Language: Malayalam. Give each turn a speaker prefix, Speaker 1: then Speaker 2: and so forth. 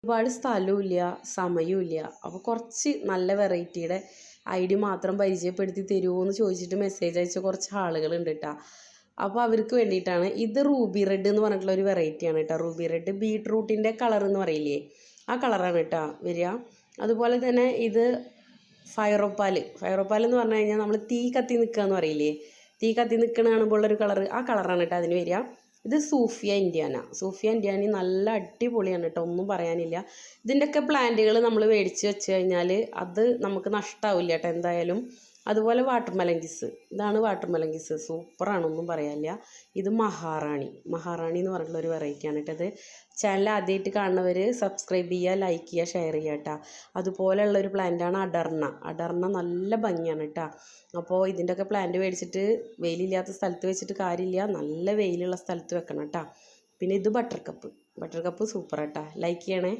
Speaker 1: ഒരുപാട് സ്ഥലവുമില്ല സമയവുമില്ല. അപ്പോൾ കുറച്ച് നല്ല വെറൈറ്റിയുടെ ഐഡി മാത്രം പരിചയപ്പെടുത്തി തരുമോ എന്ന് ചോദിച്ചിട്ട് മെസ്സേജ് അയച്ച കുറച്ച് ആളുകളുണ്ട് കേട്ടോ. അപ്പോൾ അവർക്ക് വേണ്ടിയിട്ടാണ്. ഇത് റൂബി റെഡ് എന്ന് പറഞ്ഞിട്ടുള്ള ഒരു വെറൈറ്റിയാണ് കേട്ടോ. റൂബി റെഡ് ബീട്രൂട്ടിൻ്റെ കളർ എന്ന് പറയില്ലേ, ആ കളറാണ് കേട്ടോ വരിക. അതുപോലെ തന്നെ ഇത് ഫയറോപ്പാൽ എന്ന് പറഞ്ഞു കഴിഞ്ഞാൽ നമ്മൾ തീ കത്തി നിൽക്കുക എന്ന് പറയില്ലേ, തീ കത്തി നിൽക്കണ കാണുമ്പോഴുള്ളൊരു കളർ, ആ കളറാണ് കേട്ടോ അതിന് വരിക. ഇത് സൂഫിയ ഇന്ത്യാന നല്ല അടിപൊളിയാണ് കേട്ടോ, ഒന്നും പറയാനില്ല. ഇതിൻ്റെയൊക്കെ പ്ലാന്റുകൾ നമ്മൾ മേടിച്ച് വെച്ച് കഴിഞ്ഞാൽ അത് നമുക്ക് നഷ്ടമാവില്ല കേട്ടോ എന്തായാലും. അതുപോലെ വാട്ടർമെലങ്കിസ്, ഇതാണ് വാട്ടർമെലങ്കിസ്, സൂപ്പറാണ്, ഒന്നും പറയാനില്ല. ഇത് മഹാറാണി എന്ന് പറഞ്ഞിട്ടുള്ളൊരു വെറൈറ്റിയാണ് കേട്ടോ. ഇത് ചാനൽ ആദ്യമായിട്ട് കാണുന്നവർ സബ്സ്ക്രൈബ് ചെയ്യുക, ലൈക്ക് ചെയ്യുക, ഷെയർ ചെയ്യുക കേട്ടോ. അതുപോലെയുള്ളൊരു പ്ലാന്റാണ് അടർണ നല്ല ഭംഗിയാണ് കേട്ടോ. അപ്പോൾ ഇതിൻ്റെയൊക്കെ പ്ലാന്റ് മേടിച്ചിട്ട് വെയിലില്ലാത്ത സ്ഥലത്ത് വെച്ചിട്ട് കാര്യമില്ല, നല്ല വെയിലുള്ള സ്ഥലത്ത് വെക്കണം കേട്ടോ. പിന്നെ ഇത് ബട്ടർ കപ്പ് സൂപ്പർ കേട്ടോ, ലൈക്ക് ചെയ്യണേ.